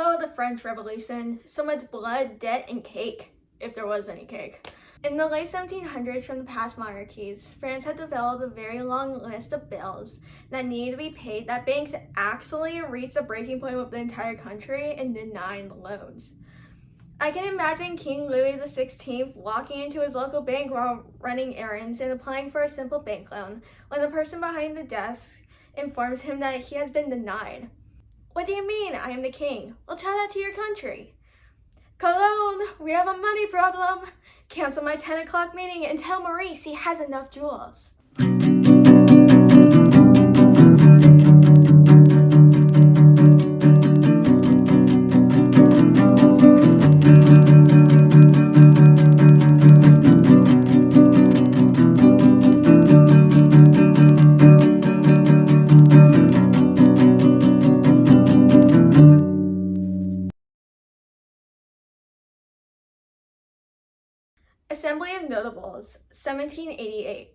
Oh, the French Revolution. So much blood, debt, and cake, if there was any cake. In the late 1700s, from the past monarchies, France had developed a very long list of bills that needed to be paid that banks actually reached a breaking point with the entire country and denied loans. I can imagine King Louis XVI walking into his local bank while running errands and applying for a simple bank loan when the person behind the desk informs him that he has been denied. What do you mean, I am the king? Well, tell that to your country. Cologne, we have a money problem. Cancel my 10 o'clock meeting and tell Maurice he has enough jewels. Assembly of Notables, 1788.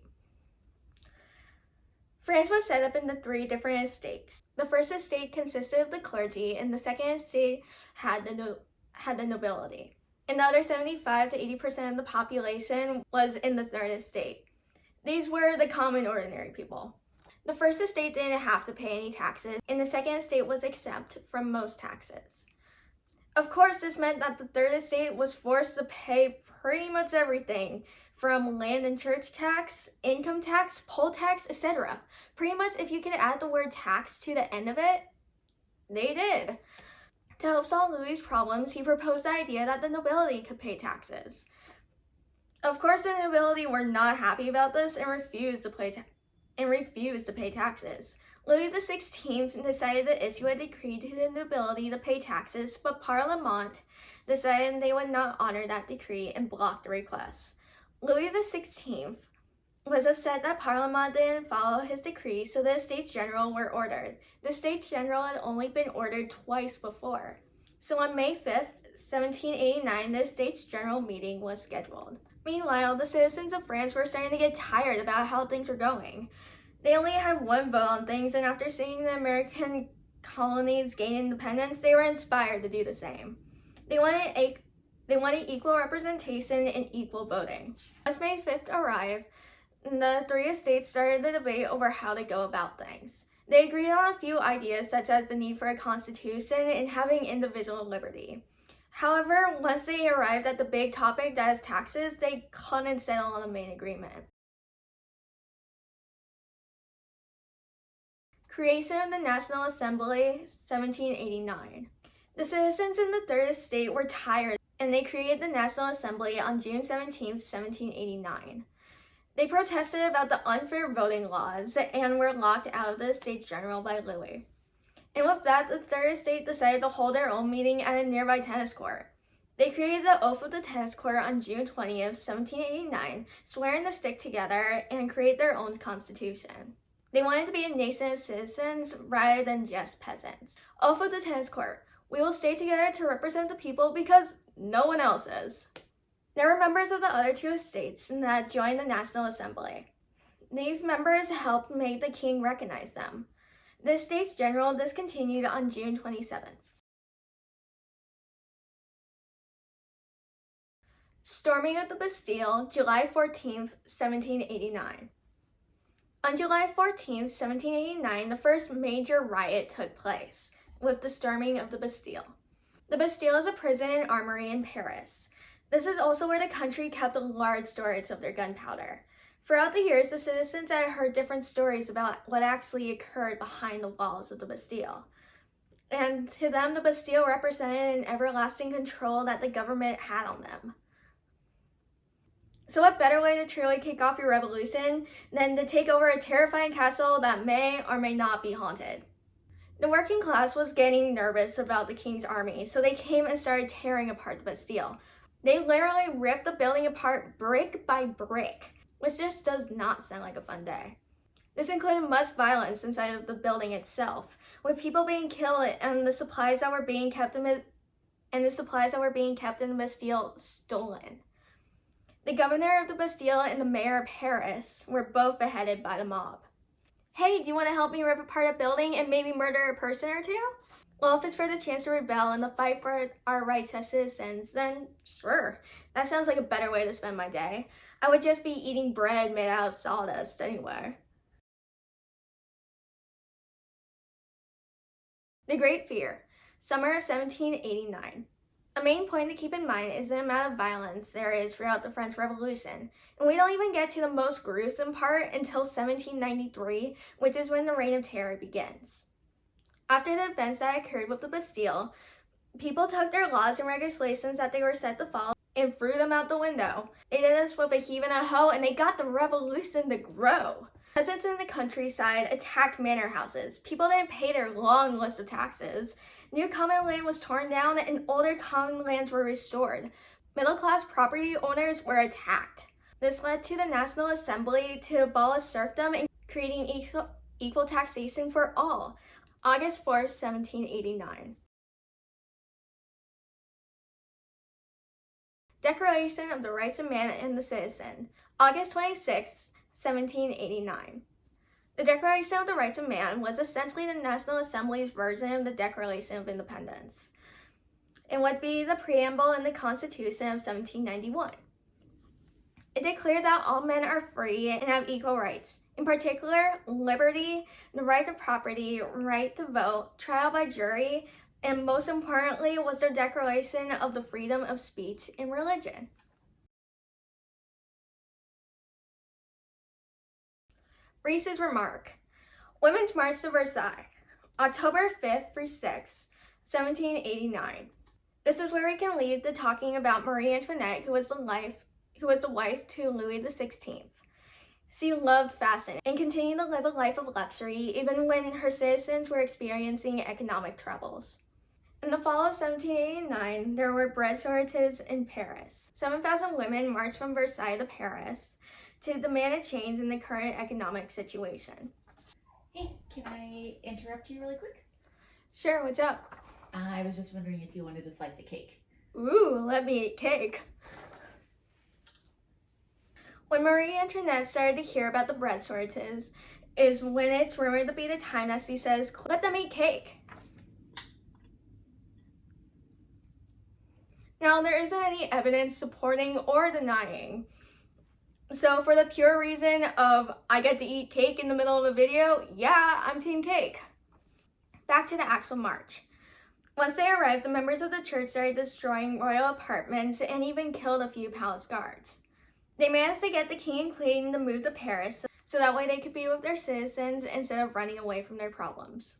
France was set up into 3 different estates. The first estate consisted of the clergy, and the second estate had the nobility. And the other 75 to 80% of the population was in the third estate. These were the common ordinary people. The first estate didn't have to pay any taxes, and the second estate was exempt from most taxes. Of course, this meant that the third estate was forced to pay pretty much everything, from land and church tax, income tax, poll tax, etc. Pretty much if you could add the word tax to the end of it, they did. To help solve Louis' problems, he proposed the idea that the nobility could pay taxes. Of course, the nobility were not happy about this and refused to pay taxes. Louis XVI decided to issue a decree to the nobility to pay taxes, but Parliament decided they would not honor that decree and blocked the request. Louis XVI was upset that Parliament didn't follow his decree, so the Estates General were ordered. The Estates General had only been ordered twice before. So on May 5th, 1789, the Estates General meeting was scheduled. Meanwhile, the citizens of France were starting to get tired about how things were going. They only had one vote on things, and after seeing the American colonies gain independence, they were inspired to do the same. They wanted equal representation and equal voting. Once May 5th arrived, the 3 estates started the debate over how to go about things. They agreed on a few ideas, such as the need for a constitution and having individual liberty. However, once they arrived at the big topic that is taxes, they couldn't settle on a main agreement. Creation of the National Assembly, 1789. The citizens in the third estate were tired, and they created the National Assembly on June 17, 1789. They protested about the unfair voting laws and were locked out of the Estates General by Louis. And with that, the third estate decided to hold their own meeting at a nearby tennis court. They created the Oath of the Tennis Court on June 20th, 1789, swearing to stick together and create their own constitution. They wanted to be a nation of citizens rather than just peasants. Oath of the Tennis Court. We will stay together to represent the people because no one else is. There were members of the other 2 estates that joined the National Assembly. These members helped make the king recognize them. The Estates General discontinued on June 27th. Storming of the Bastille, July 14th, 1789. On July 14th, 1789, the first major riot took place, with the storming of the Bastille. The Bastille is a prison and armory in Paris. This is also where the country kept a large storage of their gunpowder. Throughout the years, the citizens had heard different stories about what actually occurred behind the walls of the Bastille. And to them, the Bastille represented an everlasting control that the government had on them. So what better way to truly kick off your revolution than to take over a terrifying castle that may or may not be haunted? The working class was getting nervous about the king's army, so they came and started tearing apart the Bastille. They literally ripped the building apart brick by brick, which just does not sound like a fun day. This included much violence inside of the building itself, with people being killed and the supplies that were being kept in the Bastille stolen. The governor of the Bastille and the mayor of Paris were both beheaded by the mob. Hey, do you want to help me rip apart a building and maybe murder a person or 2? Well, if it's for the chance to rebel and the fight for our rights as citizens, then sure. That sounds like a better way to spend my day. I would just be eating bread made out of sawdust anyway. The Great Fear, summer of 1789. A main point to keep in mind is the amount of violence there is throughout the French Revolution, and we don't even get to the most gruesome part until 1793, which is when the Reign of Terror begins. After the events that occurred with the Bastille, people took their laws and regulations that they were set to follow and threw them out the window. They did this with a heave and a hoe, and they got the revolution to grow. Peasants in the countryside attacked manor houses. People didn't pay their long list of taxes. New common land was torn down and older common lands were restored. Middle-class property owners were attacked. This led to the National Assembly to abolish serfdom and creating equal taxation for all. August 4th, 1789. Declaration of the Rights of Man and the Citizen, August 26, 1789. The Declaration of the Rights of Man was essentially the National Assembly's version of the Declaration of Independence. It would be the preamble in the Constitution of 1791. It declared that all men are free and have equal rights, in particular, liberty, the right to property, right to vote, trial by jury, and most importantly was their declaration of the freedom of speech and religion. Rice's remark. Women's March to Versailles, October 5th through 6th, 1789. This is where we can leave the talking about Marie Antoinette, who was the wife to Louis XVI. She loved fashion and continued to live a life of luxury even when her citizens were experiencing economic troubles. In the fall of 1789, there were bread shortages in Paris. 7,000 women marched from Versailles to Paris to demand a change in the current economic situation. Hey, can I interrupt you really quick? Sure, what's up? I was just wondering if you wanted a slice of cake. Ooh, let me eat cake. When Marie Antoinette started to hear about the bread shortages is when it's rumored to be the time that she says, let them eat cake. Now, there isn't any evidence supporting or denying. So for the pure reason of I get to eat cake in the middle of a video, yeah, I'm team cake. Back to the actual march. Once they arrived, the members of the church started destroying royal apartments and even killed a few palace guards. They managed to get the king and queen to move to Paris so that way they could be with their citizens instead of running away from their problems.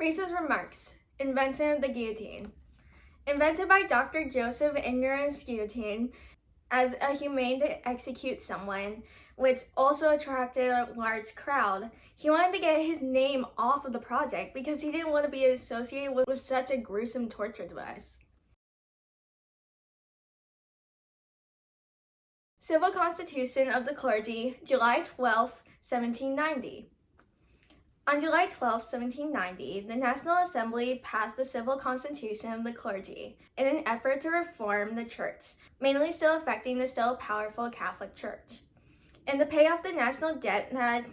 Rice's remarks. Invention of the guillotine. Invented by Dr. Joseph Ignorance Guillotine as a humane to execute someone, which also attracted a large crowd. He wanted to get his name off of the project because he didn't want to be associated with such a gruesome torture device. Civil Constitution of the Clergy, July 12, 1790. On July 12, 1790, the National Assembly passed the Civil Constitution of the Clergy in an effort to reform the church, mainly still affecting the still powerful Catholic Church, and to pay off the national debt that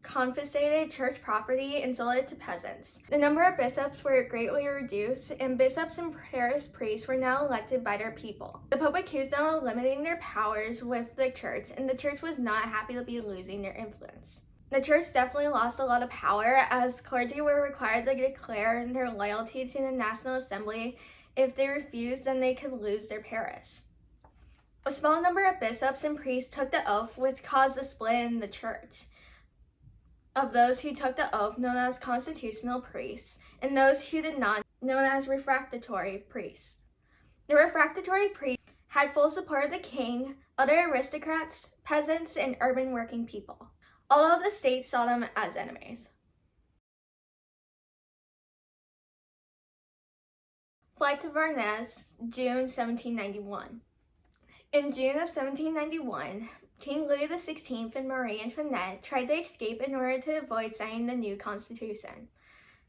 confiscated church property and sold it to peasants. The number of bishops were greatly reduced, and bishops and parish priests were now elected by their people. The Pope accused them of limiting their powers with the church, and the church was not happy to be losing their influence. The church definitely lost a lot of power as clergy were required to declare their loyalty to the National Assembly. If they refused, then they could lose their parish. A small number of bishops and priests took the oath, which caused a split in the church. Of those who took the oath, known as constitutional priests, and those who did not, known as refractory priests. The refractory priests had full support of the king, other aristocrats, peasants, and urban working people. All of the state saw them as enemies. Flight to Versailles, June 1791. In June of 1791, King Louis XVI and Marie Antoinette tried to escape in order to avoid signing the new constitution.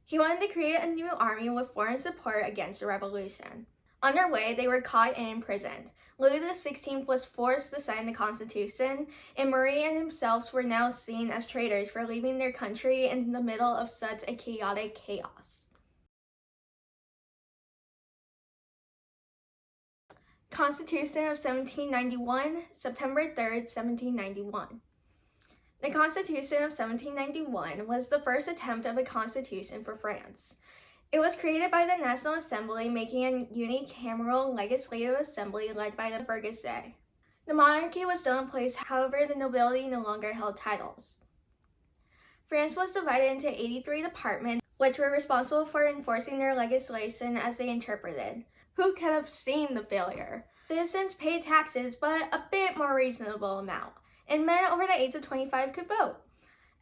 He wanted to create a new army with foreign support against the revolution. On their way, they were caught and imprisoned. Louis XVI was forced to sign the Constitution, and Marie and himself were now seen as traitors for leaving their country in the middle of such a chaotic chaos. Constitution of 1791, September 3rd, 1791. The Constitution of 1791 was the first attempt of a constitution for France. It was created by the National Assembly, making a unicameral legislative assembly led by the bourgeoisie. The monarchy was still in place, however, the nobility no longer held titles. France was divided into 83 departments, which were responsible for enforcing their legislation as they interpreted. Who could have seen the failure? Citizens paid taxes, but a bit more reasonable amount, and men over the age of 25 could vote.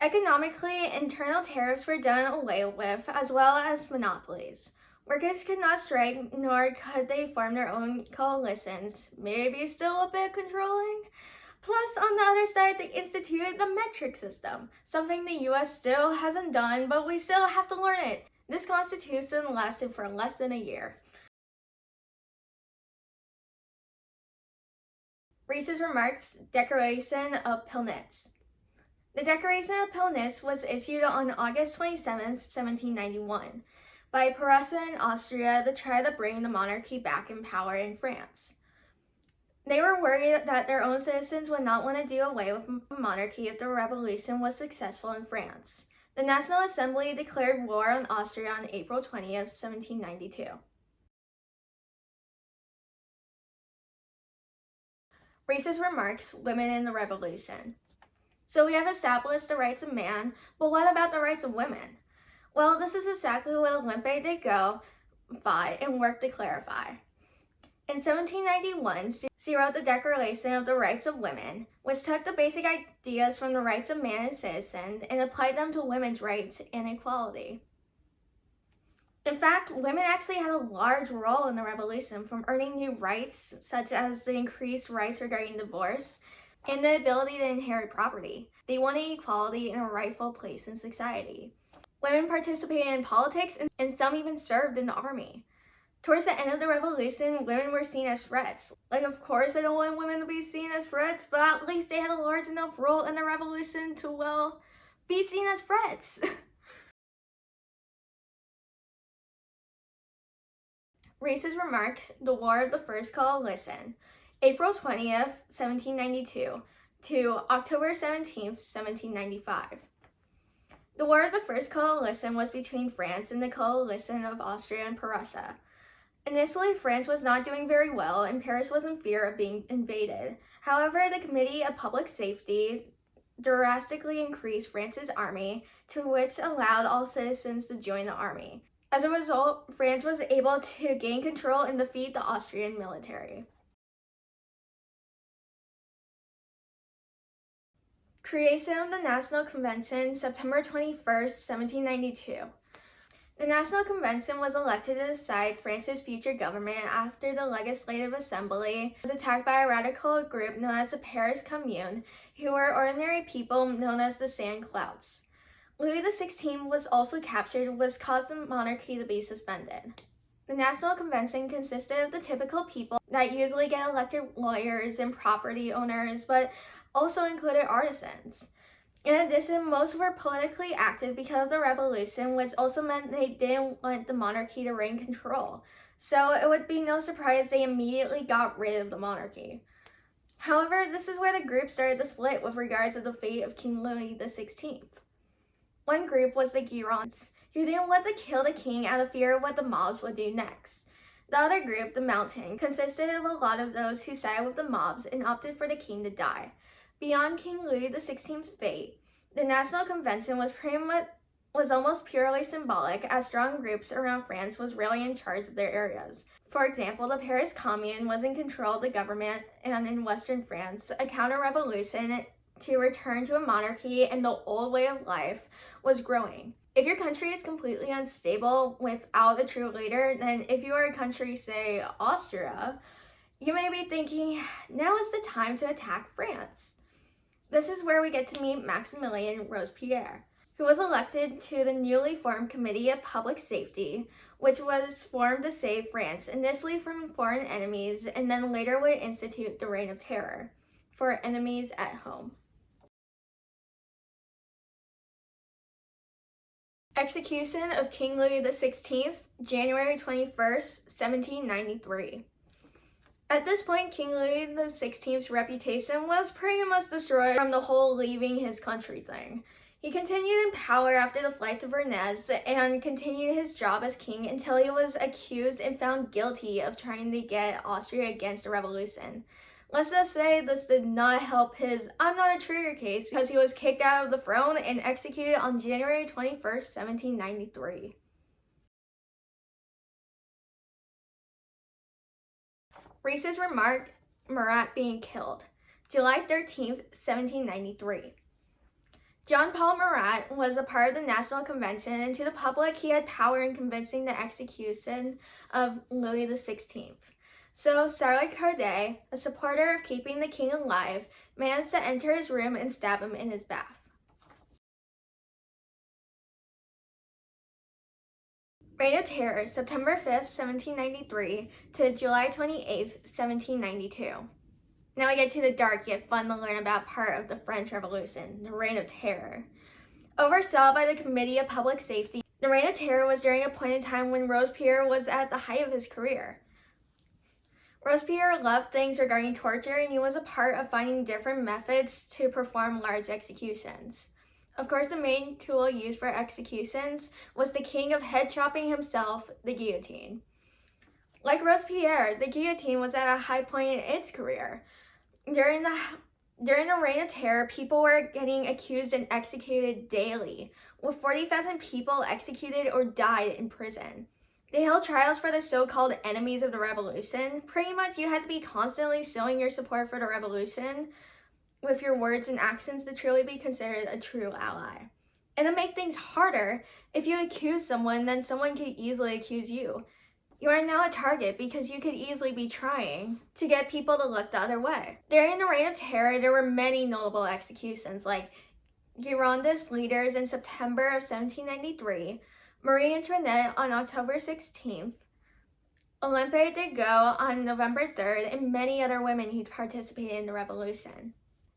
Economically, internal tariffs were done away with, as well as monopolies. Workers could not strike, nor could they form their own coalitions, maybe still a bit controlling. Plus, on the other side, they instituted the metric system, something the US still hasn't done, but we still have to learn it. This constitution lasted for less than a year. Reese's Remarks Declaration of Pillnitz. The Declaration of Pillnitz was issued on August 27, 1791, by Prussia and Austria to try to bring the monarchy back in power in France. They were worried that their own citizens would not want to do away with the monarchy if the revolution was successful in France. The National Assembly declared war on Austria on April 20, 1792. Reese's Remarks, Women in the Revolution. So we have established the rights of man, but what about the rights of women? Well, this is exactly what Olympe de Gaulle fought and worked to clarify. In 1791, she wrote the Declaration of the Rights of Women, which took the basic ideas from the rights of man and citizen and applied them to women's rights and equality. In fact, women actually had a large role in the revolution, from earning new rights, such as the increased rights regarding divorce, and the ability to inherit property. They wanted equality and a rightful place in society. Women participated in politics, and some even served in the army. Towards the end of the revolution, women were seen as threats. Of course, I don't want women to be seen as threats, but at least they had a large enough role in the revolution to, well, be seen as threats. Reese's Remarks, The War of the First Coalition, April 20th, 1792 to October 17th, 1795. The War of the First Coalition was between France and the coalition of Austria and Prussia. Initially, France was not doing very well, and Paris was in fear of being invaded. However, the Committee of Public Safety drastically increased France's army, to which allowed all citizens to join the army. As a result, France was able to gain control and defeat the Austrian military. Creation of the National Convention, September 21st, 1792. The National Convention was elected to decide France's future government after the Legislative Assembly was attacked by a radical group known as the Paris Commune, who were ordinary people known as the Sand Clouts. Louis XVI was also captured, which caused the monarchy to be suspended. The National Convention consisted of the typical people that usually get elected: lawyers and property owners, but also included artisans. In addition, most were politically active because of the revolution, which also meant they didn't want the monarchy to reign control. So it would be no surprise they immediately got rid of the monarchy. However, this is where the group started to split with regards to the fate of King Louis XVI. One group was the Guillotines, who didn't want to kill the king out of fear of what the mobs would do next. The other group, the Mountain, consisted of a lot of those who sided with the mobs and opted for the king to die. Beyond King Louis XVI's fate, the National Convention was almost purely symbolic, as strong groups around France was really in charge of their areas. For example, the Paris Commune was in control of the government, and in Western France, a counter-revolution to return to a monarchy and the old way of life was growing. If your country is completely unstable without a true leader, then if you are a country, say Austria, you may be thinking, now is the time to attack France. This is where we get to meet Maximilien Robespierre, who was elected to the newly formed Committee of Public Safety, which was formed to save France, initially from foreign enemies, and then later would institute the Reign of Terror for enemies at home. Execution of King Louis XVI, January 21st, 1793. At this point, King Louis XVI's reputation was pretty much destroyed from the whole leaving his country thing. He continued in power after the flight to Versailles and continued his job as king until he was accused and found guilty of trying to get Austria against the revolution. Let's just say this did not help his "I'm not a traitor" case, because he was kicked out of the throne and executed on January 21st, 1793. Races remark Marat being killed. July 13th, 1793. John Paul Marat was a part of the National Convention, and to the public he had power in convincing the execution of Louis XVI. So Charles Cardet, a supporter of keeping the king alive, managed to enter his room and stab him in his bath. Reign of Terror, September 5th, 1793 to July 28th, 1792. Now we get to the dark yet fun to learn about part of the French Revolution, the Reign of Terror. Oversaw by the Committee of Public Safety, the Reign of Terror was during a point in time when Robespierre was at the height of his career. Robespierre loved things regarding torture, and he was a part of finding different methods to perform large executions. Of course, the main tool used for executions was the king of head chopping himself, the guillotine. Like Robespierre, the guillotine was at a high point in its career. During the Reign of Terror, people were getting accused and executed daily, with 40,000 people executed or died in prison. They held trials for the so-called enemies of the revolution. Pretty much you had to be constantly showing your support for the revolution with your words and actions to truly be considered a true ally. And to make things harder, if you accuse someone, then someone could easily accuse you. You are now a target because you could easily be trying to get people to look the other way. During the Reign of Terror, there were many notable executions, like Girondist leaders in September of 1793, Marie Antoinette on October 16th, Olympe de Gaulle on November 3rd, and many other women who participated in the revolution.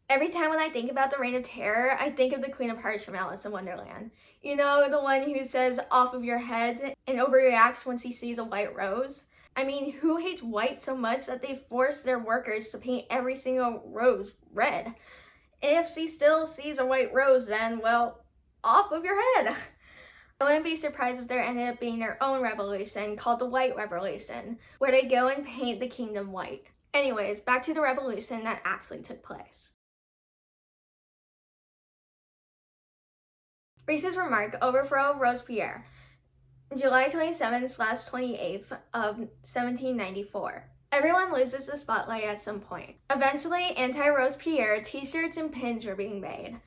Every time when I think about the Reign of Terror, I think of the Queen of Hearts from Alice in Wonderland. You know, the one who says, "off of your head," and overreacts once he sees a white rose. I mean, who hates white so much that they force their workers to paint every single rose red? And if she still sees a white rose, then, well, off of your head. I wouldn't be surprised if there ended up being their own revolution called the White Revolution, where they go and paint the kingdom white. Anyways, back to the revolution that actually took place. Reese's remark, overthrow of Robespierre, July 27th/28th of 1794. Everyone loses the spotlight at some point. Eventually, anti-Robespierre t-shirts and pins were being made.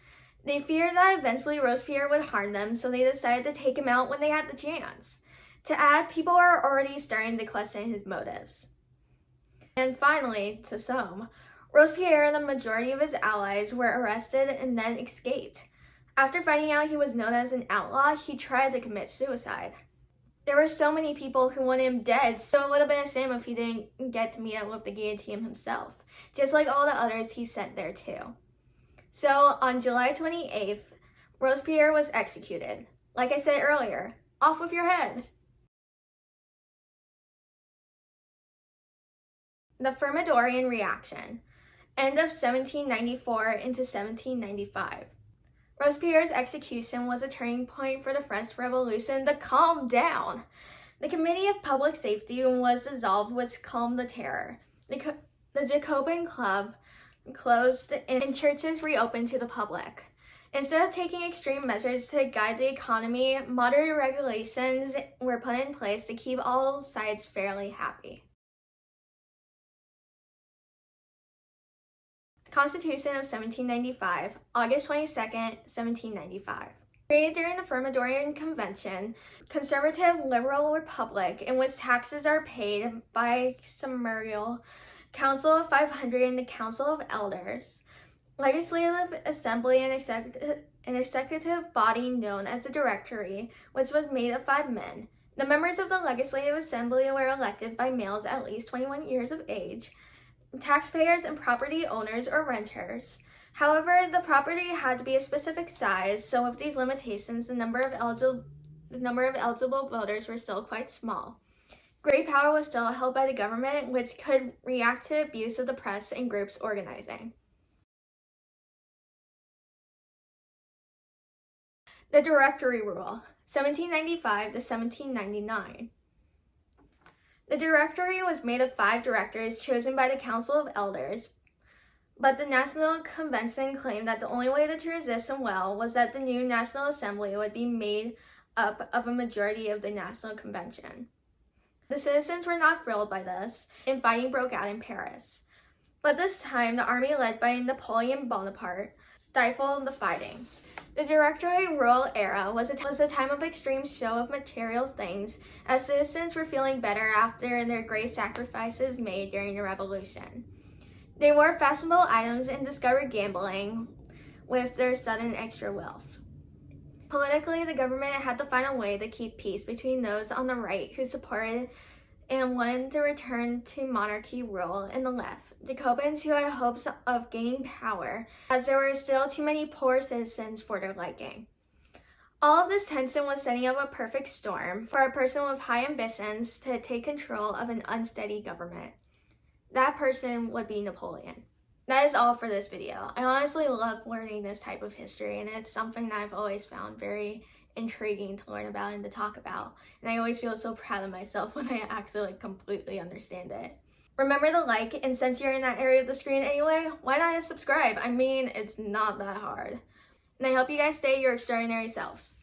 They feared that eventually Robespierre would harm them, so they decided to take him out when they had the chance. To add, people were already starting to question his motives. And finally, to some, Robespierre and the majority of his allies were arrested and then escaped. After finding out he was known as an outlaw, he tried to commit suicide. There were so many people who wanted him dead, so it would have been a shame if he didn't get to meet up with the guillotine himself, just like all the others he sent there too. So on July 28th, Robespierre was executed. Like I said earlier, off with your head. The Thermidorian reaction, end of 1794 into 1795. Robespierre's execution was a turning point for the French Revolution to calm down. The Committee of Public Safety was dissolved, which calmed the terror. The Jacobin Club closed and churches reopened to the public. Instead of taking extreme measures to guide the economy, moderate regulations were put in place to keep all sides fairly happy. Constitution of 1795, August 22nd, 1795. Created during the Thermidorian Convention, conservative liberal republic in which taxes are paid by summarial Council of 500 and the Council of Elders, Legislative Assembly and an executive body known as the Directory, which was made of 5 men. The members of the Legislative Assembly were elected by males at least 21 years of age, taxpayers and property owners or renters. However, the property had to be a specific size, so with these limitations, the number of eligible voters were still quite small. Great power was still held by the government, which could react to abuse of the press and groups organizing. The Directory Rule, 1795 to 1799. The Directory was made of 5 directors chosen by the Council of Elders, but the National Convention claimed that the only way to transition well was that the new National Assembly would be made up of a majority of the National Convention. The citizens were not thrilled by this, and fighting broke out in Paris. But this time, the army led by Napoleon Bonaparte stifled the fighting. The Directory Rule era was a time of extreme show of material things, as citizens were feeling better after their great sacrifices made during the Revolution. They wore fashionable items and discovered gambling with their sudden extra wealth. Politically, the government had to find a way to keep peace between those on the right who supported and wanted to return to monarchy rule, and the left, Jacobins who had hopes of gaining power, as there were still too many poor citizens for their liking. All of this tension was setting up a perfect storm for a person with high ambitions to take control of an unsteady government. That person would be Napoleon. That is all for this video. I honestly love learning this type of history, and it's something that I've always found very intriguing to learn about and to talk about. And I always feel so proud of myself when I actually completely understand it. Remember to like, and since you're in that area of the screen anyway, why not subscribe? I mean, it's not that hard. And I hope you guys stay your extraordinary selves.